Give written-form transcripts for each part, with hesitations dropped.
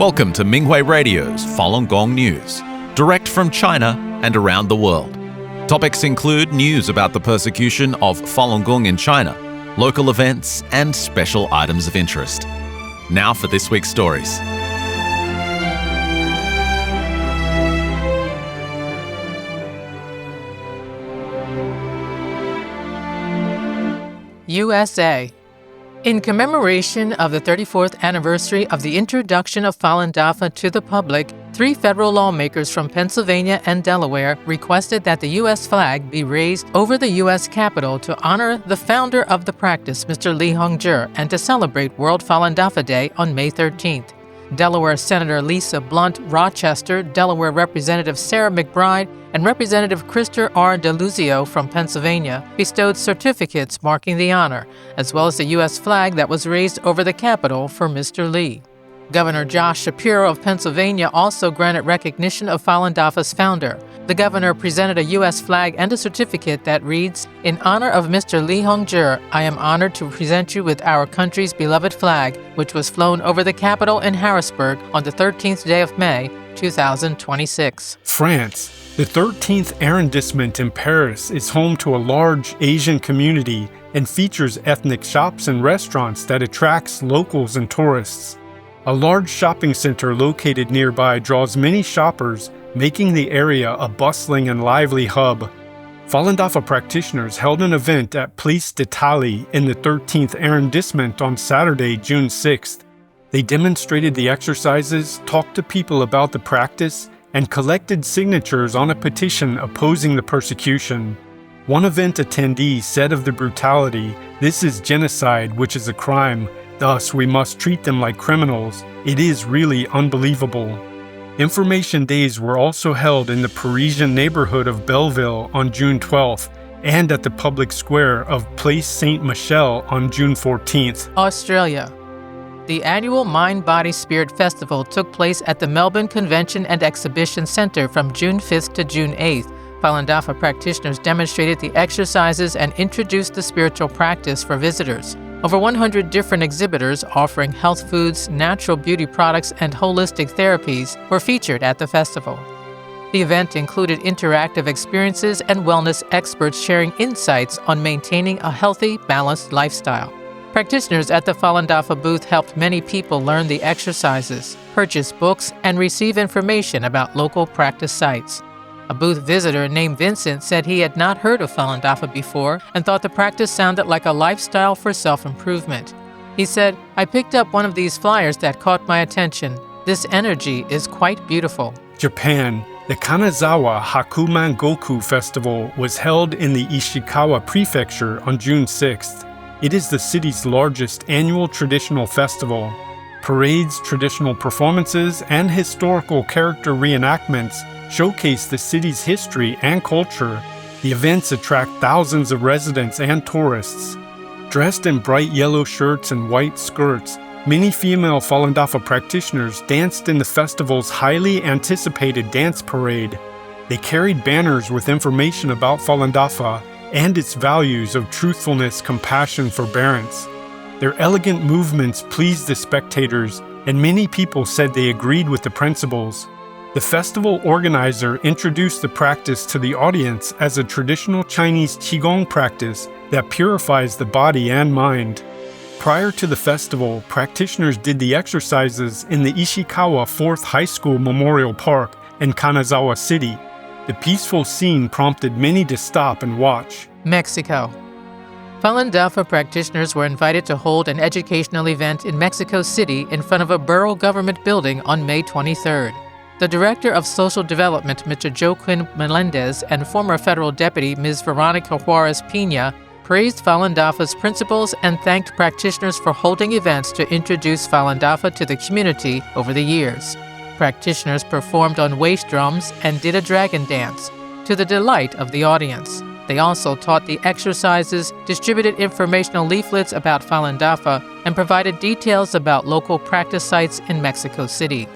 Welcome to Minghui Radio's Falun Gong News, direct from China and around the world. Topics include news about the persecution of Falun Gong in China, local events, and special items of interest. Now for this week's stories. USA. In commemoration of the 34th anniversary of the introduction of Falun Dafa to the public, 3 federal lawmakers from Pennsylvania and Delaware requested that the U.S. flag be raised over the U.S. Capitol to honor the founder of the practice, Mr. Li Hongzhi, and to celebrate World Falun Dafa Day on May 13th. Delaware Senator Lisa Blunt Rochester, Delaware Representative Sarah McBride, and Representative Krister R. DeLuzio from Pennsylvania bestowed certificates marking the honor, as well as the U.S. flag that was raised over the Capitol for Mr. Li. Governor Josh Shapiro of Pennsylvania also granted recognition of Falun Dafa's founder. The governor presented a U.S. flag and a certificate that reads, "In honor of Mr. Li Hongzhi, I am honored to present you with our country's beloved flag, which was flown over the Capitol in Harrisburg on the 13th day of May, 2026. France. The 13th arrondissement in Paris is home to a large Asian community and features ethnic shops and restaurants that attracts locals and tourists. A large shopping center located nearby draws many shoppers, making the area a bustling and lively hub. Falun Dafa practitioners held an event at Place d'Italie in the 13th arrondissement on Saturday, June 6th. They demonstrated the exercises, talked to people about the practice, and collected signatures on a petition opposing the persecution. One event attendee said of the brutality, "This is genocide, which is a crime. Thus, we must treat them like criminals. It is really unbelievable." Information days were also held in the Parisian neighborhood of Belleville on June 12th and at the public square of Place Saint-Michel on June 14th. Australia. The annual Mind, Body, Spirit Festival took place at the Melbourne Convention and Exhibition Centre from June 5th to June 8th. Falun Dafa practitioners demonstrated the exercises and introduced the spiritual practice for visitors. Over 100 different exhibitors offering health foods, natural beauty products, and holistic therapies were featured at the festival. The event included interactive experiences and wellness experts sharing insights on maintaining a healthy, balanced lifestyle. Practitioners at the Falun Dafa booth helped many people learn the exercises, purchase books, and receive information about local practice sites. A booth visitor named Vincent said he had not heard of Falun Dafa before and thought the practice sounded like a lifestyle for self-improvement. He said, "I picked up one of these flyers that caught my attention. This energy is quite beautiful." Japan. The Kanazawa Hakuman Goku Festival was held in the Ishikawa Prefecture on June 6th. It is the city's largest annual traditional festival. Parades, traditional performances, and historical character reenactments showcase the city's history and culture. The events attract thousands of residents and tourists. Dressed in bright yellow shirts and white skirts, many female Falun Dafa practitioners danced in the festival's highly anticipated dance parade. They carried banners with information about Falun Dafa and its values of truthfulness, compassion, forbearance. Their elegant movements pleased the spectators, and many people said they agreed with the principles. The festival organizer introduced the practice to the audience as a traditional Chinese Qigong practice that purifies the body and mind. Prior to the festival, practitioners did the exercises in the Ishikawa 4th High School Memorial Park in Kanazawa City. The peaceful scene prompted many to stop and watch. Mexico. Falun Dafa practitioners were invited to hold an educational event in Mexico City in front of a borough government building on May 23rd. The Director of Social Development, Mr. Joaquin Melendez, and former federal deputy, Ms. Veronica Juarez Pina, praised Falun Dafa's principles and thanked practitioners for holding events to introduce Falun Dafa to the community over the years. Practitioners performed on waist drums and did a dragon dance, to the delight of the audience. They also taught the exercises, distributed informational leaflets about Falun Dafa, and provided details about local practice sites in Mexico City.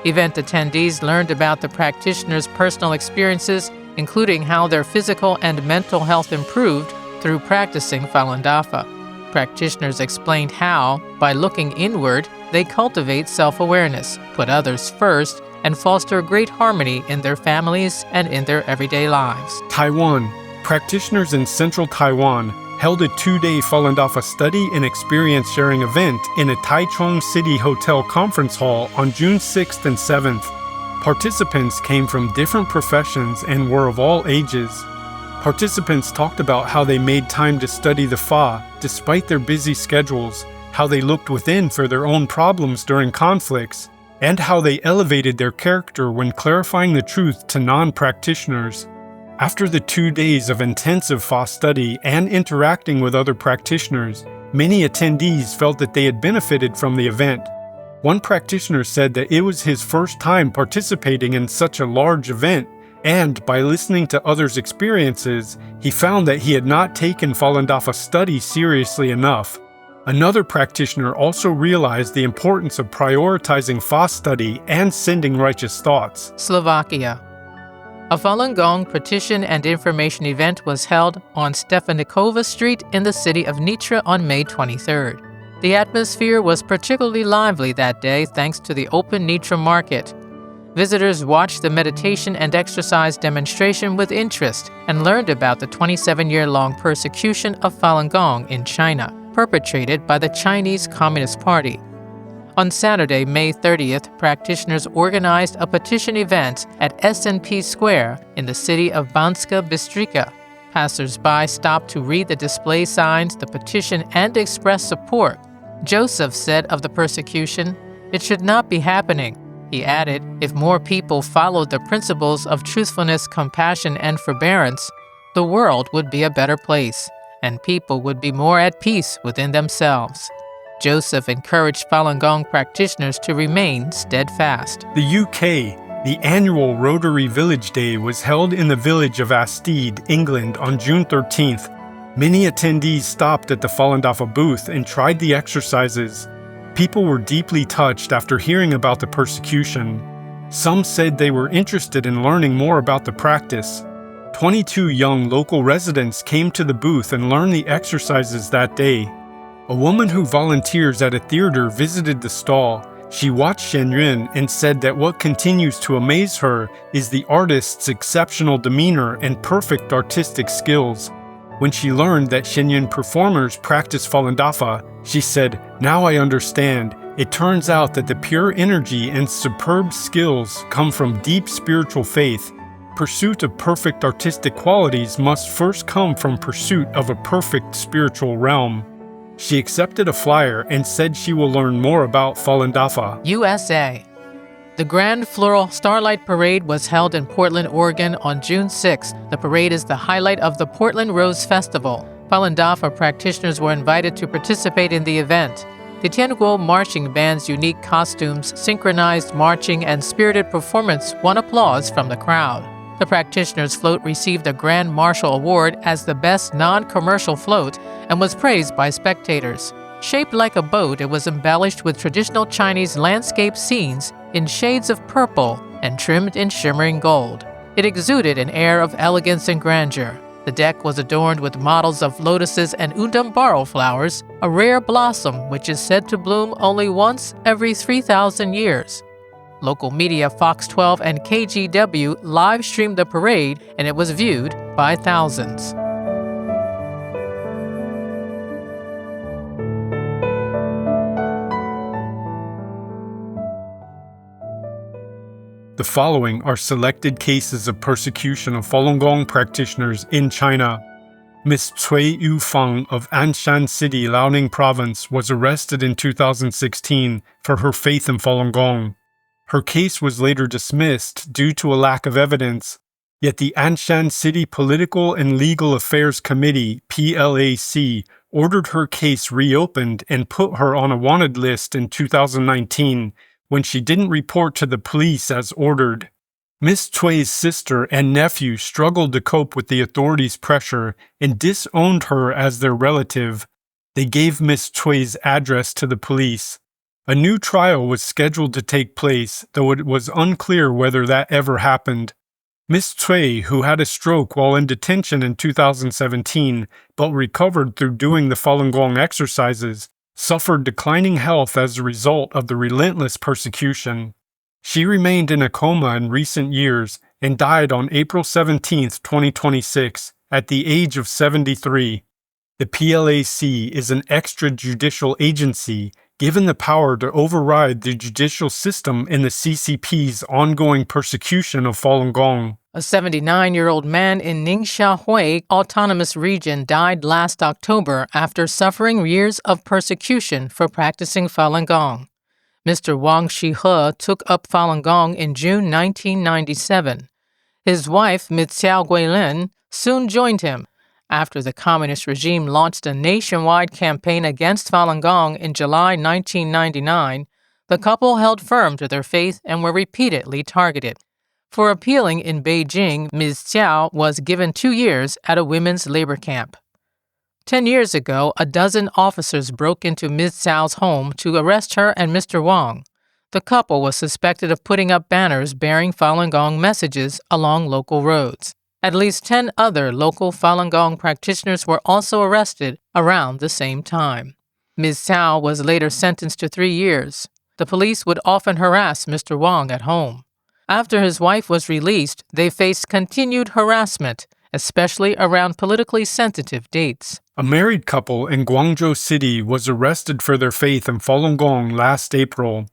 Event attendees learned about the practitioners' personal experiences, including how their physical and mental health improved through practicing Falun Dafa. Practitioners explained how, by looking inward, they cultivate self-awareness, put others first, and foster great harmony in their families and in their everyday lives. Taiwan. Practitioners in central Taiwan held a 2-day Falun Dafa study and experience sharing event in a Taichung City Hotel conference hall on June 6th and 7th. Participants came from different professions and were of all ages. Participants talked about how they made time to study the Fa despite their busy schedules, how they looked within for their own problems during conflicts, and how they elevated their character when clarifying the truth to non-practitioners. After the 2 days of intensive Fa study and interacting with other practitioners, many attendees felt that they had benefited from the event. One practitioner said that it was his first time participating in such a large event, and by listening to others' experiences, he found that he had not taken Falun Dafa study seriously enough. Another practitioner also realized the importance of prioritizing Fa study and sending righteous thoughts. Slovakia. A Falun Gong petition and information event was held on Stefanikova Street in the city of Nitra on May 23rd. The atmosphere was particularly lively that day thanks to the open Nitra market. Visitors watched the meditation and exercise demonstration with interest and learned about the 27-year-long persecution of Falun Gong in China, perpetrated by the Chinese Communist Party. On Saturday, May 30th, practitioners organized a petition event at SNP Square in the city of Banska Bystrica. Passers-by stopped to read the display signs, the petition, and express support. Joseph said of the persecution, "It should not be happening." He added, if more people followed the principles of truthfulness, compassion, and forbearance, the world would be a better place, and people would be more at peace within themselves. Joseph encouraged Falun Gong practitioners to remain steadfast. The UK. The annual Rotary Village Day was held in the village of Astede, England on June 13th. Many attendees stopped at the Falun Dafa booth and tried the exercises. People were deeply touched after hearing about the persecution. Some said they were interested in learning more about the practice. 22 young local residents came to the booth and learned the exercises that day. A woman who volunteers at a theater visited the stall. She watched Shen Yun and said that what continues to amaze her is the artist's exceptional demeanor and perfect artistic skills. When she learned that Shen Yun performers practice Falun Dafa, she said, "Now I understand. It turns out that the pure energy and superb skills come from deep spiritual faith. Pursuit of perfect artistic qualities must first come from pursuit of a perfect spiritual realm." She accepted a flyer and said she will learn more about Falun Dafa. USA. The Grand Floral Starlight Parade was held in Portland, Oregon on June 6th. The parade is the highlight of the Portland Rose Festival. Falun Dafa practitioners were invited to participate in the event. The Tianguo marching band's unique costumes, synchronized marching, and spirited performance won applause from the crowd. The practitioners' float received a Grand Marshal Award as the best non-commercial float and was praised by spectators. Shaped like a boat, it was embellished with traditional Chinese landscape scenes in shades of purple and trimmed in shimmering gold. It exuded an air of elegance and grandeur. The deck was adorned with models of lotuses and undambaro flowers, a rare blossom which is said to bloom only once every 3,000 years. Local media Fox 12 and KGW live-streamed the parade, and it was viewed by thousands. The following are selected cases of persecution of Falun Gong practitioners in China. Ms. Cui Yufang of Anshan City, Liaoning Province, was arrested in 2016 for her faith in Falun Gong. Her case was later dismissed due to a lack of evidence, yet the Anshan City Political and Legal Affairs Committee, PLAC, ordered her case reopened and put her on a wanted list in 2019 when she didn't report to the police as ordered. Ms. Cui's sister and nephew struggled to cope with the authorities' pressure and disowned her as their relative. They gave Ms. Cui's address to the police. A new trial was scheduled to take place, though it was unclear whether that ever happened. Ms. Cui, who had a stroke while in detention in 2017, but recovered through doing the Falun Gong exercises, suffered declining health as a result of the relentless persecution. She remained in a coma in recent years and died on April 17, 2026, at the age of 73. The PLAC is an extrajudicial agency given the power to override the judicial system in the CCP's ongoing persecution of Falun Gong. A 79-year-old man in Ningxia Autonomous Region died last October after suffering years of persecution for practicing Falun Gong. Mr. Wang Shihe took up Falun Gong in June 1997. His wife, Ms. Xiao Guilin, soon joined him. After the communist regime launched a nationwide campaign against Falun Gong in July 1999, the couple held firm to their faith and were repeatedly targeted. For appealing in Beijing, Ms. Xiao was given 2 years at a women's labor camp. 10 years ago, a dozen officers broke into Ms. Xiao's home to arrest her and Mr. Wang. The couple was suspected of putting up banners bearing Falun Gong messages along local roads. At least 10 other local Falun Gong practitioners were also arrested around the same time. Ms. Xiao was later sentenced to 3 years. The police would often harass Mr. Wang at home. After his wife was released, they faced continued harassment, especially around politically sensitive dates. A married couple in Guangzhou City was arrested for their faith in Falun Gong last April.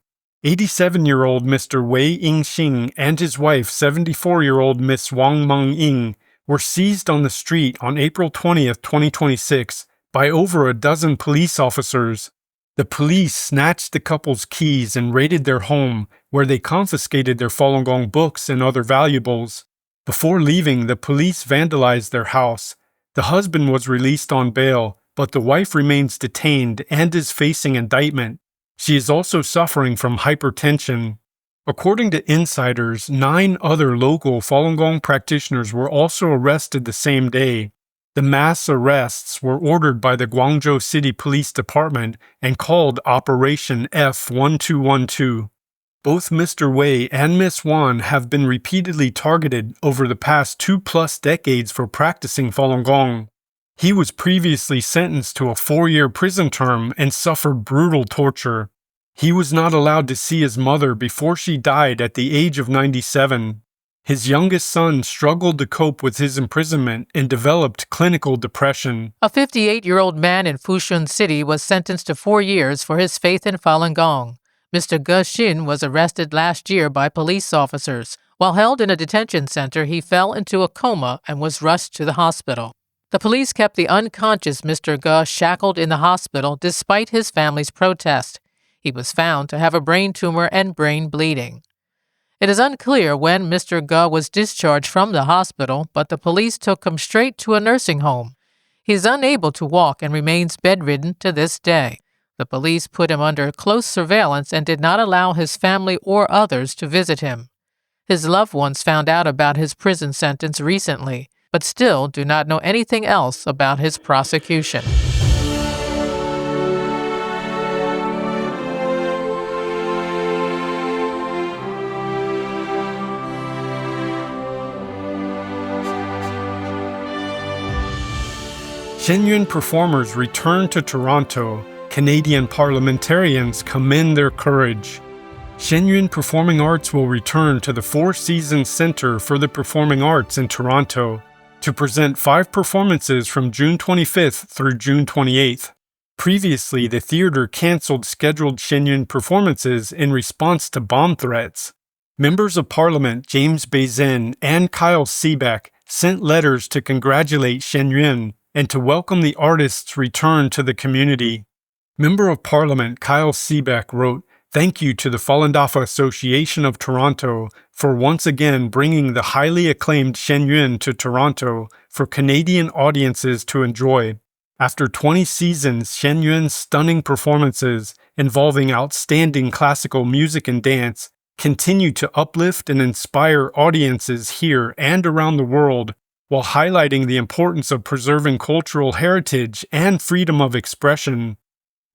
87-year-old Mr. Wei Yingxing and his wife, 74-year-old Miss Wang Mengying, were seized on the street on April 20, 2026, by over a dozen police officers. The police snatched the couple's keys and raided their home, where they confiscated their Falun Gong books and other valuables. Before leaving, the police vandalized their house. The husband was released on bail, but the wife remains detained and is facing indictment. She is also suffering from hypertension. According to insiders, 9 other local Falun Gong practitioners were also arrested the same day. The mass arrests were ordered by the Guangzhou City Police Department and called Operation F1212. Both Mr. Wei and Miss Wan have been repeatedly targeted over the past 2+ decades for practicing Falun Gong. He was previously sentenced to a 4-year prison term and suffered brutal torture. He was not allowed to see his mother before she died at the age of 97. His youngest son struggled to cope with his imprisonment and developed clinical depression. A 58-year-old man in Fushun City was sentenced to 4 years for his faith in Falun Gong. Mr. Ge Xin was arrested last year by police officers. While held in a detention center, he fell into a coma and was rushed to the hospital. The police kept the unconscious Mr. Ge shackled in the hospital despite his family's protest. He was found to have a brain tumor and brain bleeding. It is unclear when Mr. Ge was discharged from the hospital, but the police took him straight to a nursing home. He is unable to walk and remains bedridden to this day. The police put him under close surveillance and did not allow his family or others to visit him. His loved ones found out about his prison sentence recently, but still do not know anything else about his prosecution. Shenyuan performers return to Toronto. Canadian parliamentarians commend their courage. Shenyuan Performing Arts will return to the Four Seasons Centre for the Performing Arts in Toronto to present 5 performances from June 25th through June 28th. Previously, the theater cancelled scheduled Shenyuan performances in response to bomb threats. Members of Parliament James Bazin and Kyle Seebeck sent letters to congratulate Shenyuan and to welcome the artist's return to the community. Member of Parliament Kyle Seebeck wrote, "Thank you to the Falun Dafa Association of Toronto for once again bringing the highly acclaimed Shenyuan to Toronto for Canadian audiences to enjoy. After 20 seasons, Shenyuan's stunning performances involving outstanding classical music and dance continue to uplift and inspire audiences here and around the world, while highlighting the importance of preserving cultural heritage and freedom of expression."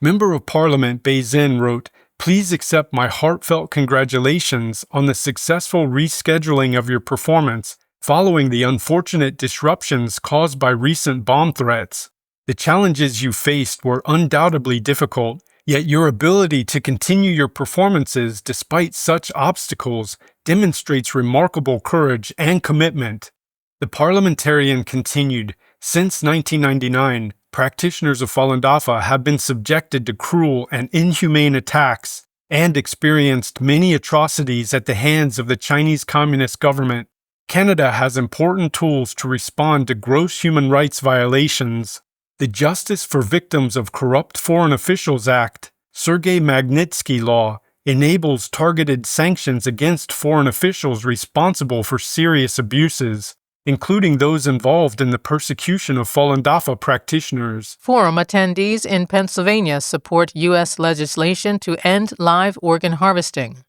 Member of Parliament Bazin wrote, "Please accept my heartfelt congratulations on the successful rescheduling of your performance following the unfortunate disruptions caused by recent bomb threats. The challenges you faced were undoubtedly difficult, yet your ability to continue your performances despite such obstacles demonstrates remarkable courage and commitment. The parliamentarian continued, since 1999, practitioners of Falun Dafa have been subjected to cruel and inhumane attacks and experienced many atrocities at the hands of the Chinese Communist government. Canada has important tools to respond to gross human rights violations. The Justice for Victims of Corrupt Foreign Officials Act, Sergei Magnitsky Law, enables targeted sanctions against foreign officials responsible for serious abuses, including those involved in the persecution of Falun Dafa practitioners. Forum attendees in Pennsylvania support U.S. legislation to end live organ harvesting.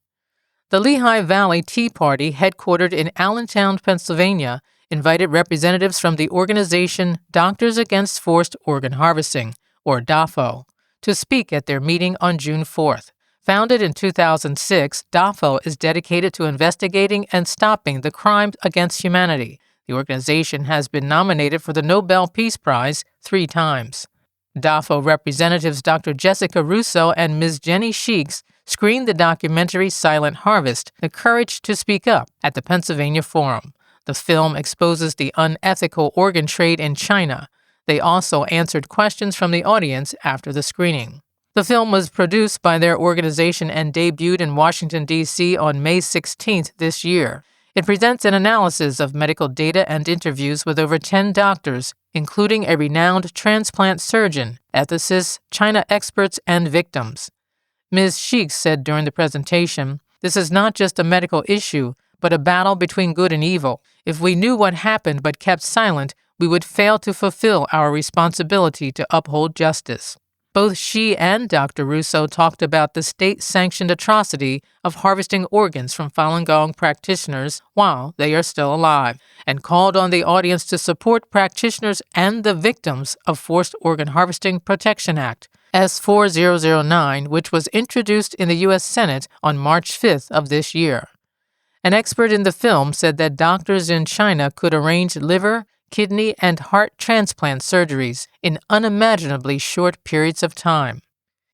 The Lehigh Valley Tea Party, headquartered in Allentown, Pennsylvania, invited representatives from the organization Doctors Against Forced Organ Harvesting, or DAFO, to speak at their meeting on June 4th. Founded in 2006, DAFO is dedicated to investigating and stopping the crimes against humanity. The organization has been nominated for the Nobel Peace Prize 3 times. DAFO representatives Dr. Jessica Russo and Ms. Jenny Sheeks screened the documentary Silent Harvest, The Courage to Speak Up, at the Pennsylvania Forum. The film exposes the unethical organ trade in China. They also answered questions from the audience after the screening. The film was produced by their organization and debuted in Washington, D.C. on May 16th this year. It presents an analysis of medical data and interviews with over 10 doctors, including a renowned transplant surgeon, ethicists, China experts, and victims. Ms. Sheeks said during the presentation, "This is not just a medical issue, but a battle between good and evil. If we knew what happened but kept silent, we would fail to fulfill our responsibility to uphold justice." Both she and Dr. Russo talked about the state-sanctioned atrocity of harvesting organs from Falun Gong practitioners while they are still alive, and called on the audience to support practitioners and the victims of Forced Organ Harvesting Protection Act, S4009, which was introduced in the U.S. Senate on March 5th of this year. An expert in the film said that doctors in China could arrange liver, kidney, and heart transplant surgeries in unimaginably short periods of time.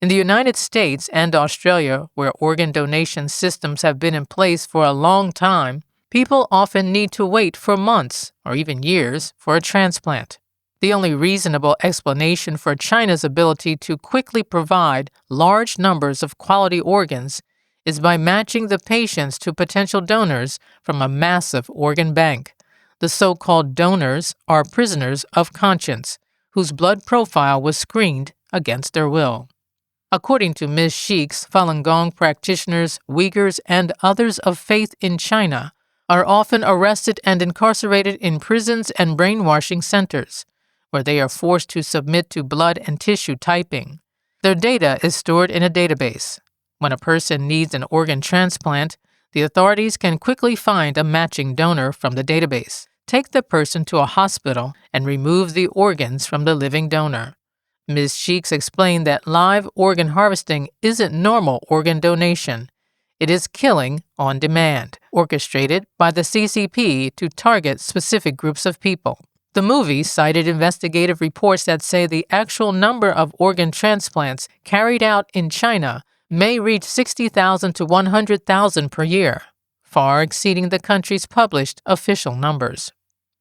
In the United States and Australia, where organ donation systems have been in place for a long time, people often need to wait for months or even years for a transplant. The only reasonable explanation for China's ability to quickly provide large numbers of quality organs is by matching the patients to potential donors from a massive organ bank. The so-called donors are prisoners of conscience, whose blood profile was screened against their will. According to Ms. Sheeks, Falun Gong practitioners, Uyghurs, and others of faith in China are often arrested and incarcerated in prisons and brainwashing centers, where they are forced to submit to blood and tissue typing. Their data is stored in a database. When a person needs an organ transplant, the authorities can quickly find a matching donor from the database, take the person to a hospital, and remove the organs from the living donor. Ms. Sheeks explained that live organ harvesting isn't normal organ donation. It is killing on demand, orchestrated by the CCP to target specific groups of people. The movie cited investigative reports that say the actual number of organ transplants carried out in China may reach 60,000 to 100,000 per year, far exceeding the country's published official numbers.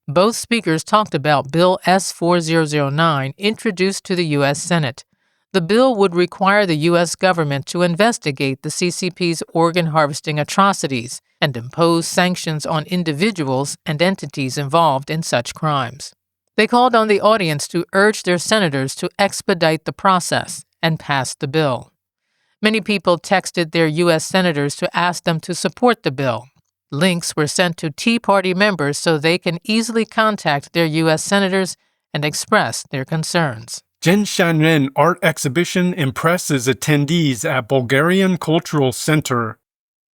Both speakers talked about Bill S4009 introduced to the U.S. Senate. The bill would require the U.S. government to investigate the CCP's organ harvesting atrocities and impose sanctions on individuals and entities involved in such crimes. They called on the audience to urge their senators to expedite the process and pass the bill. Many people texted their U.S. senators to ask them to support the bill. Links were sent to Tea Party members so they can easily contact their U.S. senators and express their concerns. Zhenshanren Art Exhibition impresses attendees at Bulgarian Cultural Center.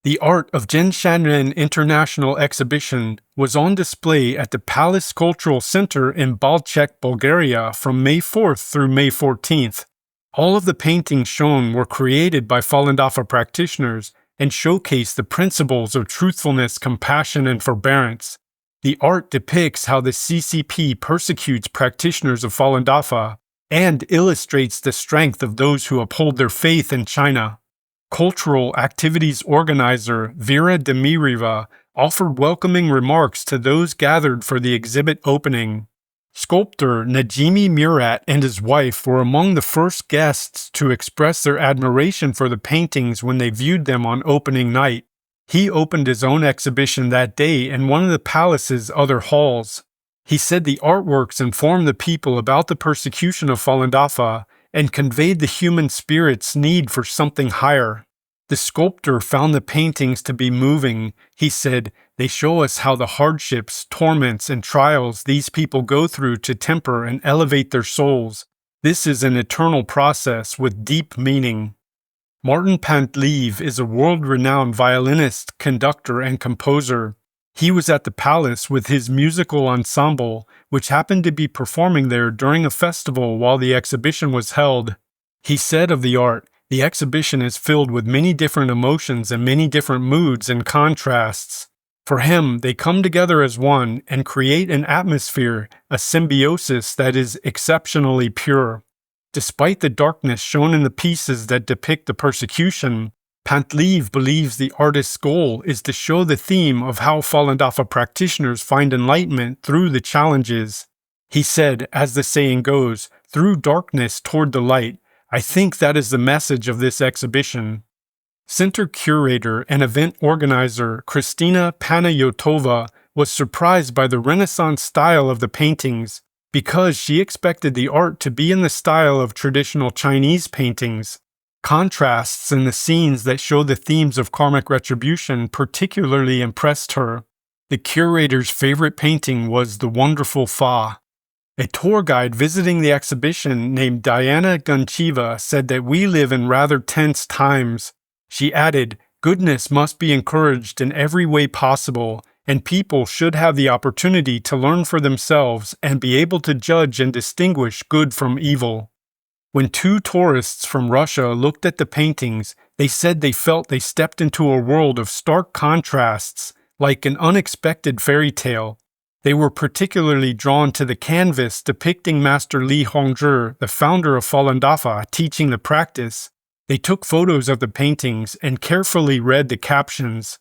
The art of Zhenshanren International Exhibition was on display at the Palace Cultural Center in Balchek, Bulgaria from May 4th through May 14th. All of the paintings shown were created by Falun Dafa practitioners and showcase the principles of truthfulness, compassion, and forbearance. The art depicts how the CCP persecutes practitioners of Falun Dafa, and illustrates the strength of those who uphold their faith in China. Cultural activities organizer Vera Demireva offered welcoming remarks to those gathered for the exhibit opening. Sculptor Najimi Murat and his wife were among the first guests to express their admiration for the paintings when they viewed them on opening night. He opened his own exhibition that day in one of the palace's other halls. He said the artworks informed the people about the persecution of Falun Dafa and conveyed the human spirit's need for something higher. The sculptor found the paintings to be moving. He said, "They show us how the hardships, torments, and trials these people go through to temper and elevate their souls. This is an eternal process with deep meaning." Martin Pantlev is a world-renowned violinist, conductor, and composer. He was at the palace with his musical ensemble, which happened to be performing there during a festival while the exhibition was held. He said of the art, "The exhibition is filled with many different emotions and many different moods and contrasts. For him, they come together as one and create an atmosphere, a symbiosis that is exceptionally pure." Despite the darkness shown in the pieces that depict the persecution, Pantlev believes the artist's goal is to show the theme of how Falun Dafa practitioners find enlightenment through the challenges. He said, as the saying goes, "Through darkness toward the light." I think that is the message of this exhibition. Center curator and event organizer Kristina Panayotova was surprised by the Renaissance style of the paintings because she expected the art to be in the style of traditional Chinese paintings. Contrasts in the scenes that show the themes of karmic retribution particularly impressed her. The curator's favorite painting was The Wonderful Fa. A tour guide visiting the exhibition named Diana Gunchiva said that we live in rather tense times. She added, "Goodness must be encouraged in every way possible, and people should have the opportunity to learn for themselves and be able to judge and distinguish good from evil." When two tourists from Russia looked at the paintings, they said they felt they stepped into a world of stark contrasts, like an unexpected fairy tale. They were particularly drawn to the canvas depicting Master Li Hongzhi, the founder of Falun Dafa, teaching the practice. They took photos of the paintings and carefully read the captions.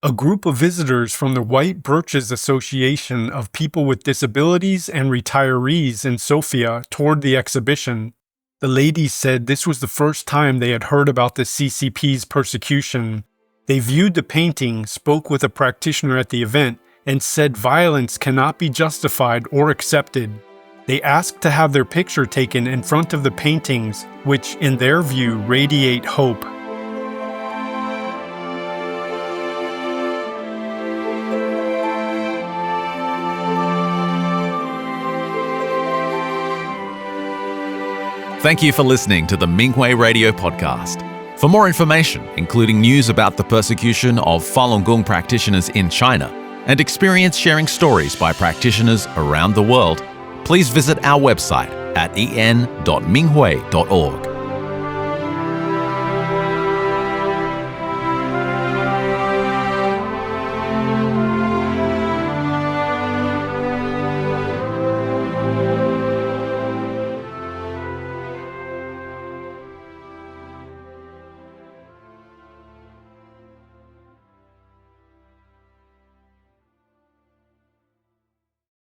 A group of visitors from the White Birches Association of People with Disabilities and Retirees in Sofia toured the exhibition. The ladies said this was the first time they had heard about the CCP's persecution. They viewed the painting, spoke with a practitioner at the event, and said violence cannot be justified or accepted. They asked to have their picture taken in front of the paintings, which, in their view, radiate hope. Thank you for listening to the Minghui Radio Podcast. For more information, including news about the persecution of Falun Gong practitioners in China and experience sharing stories by practitioners around the world, please visit our website at en.minghui.org.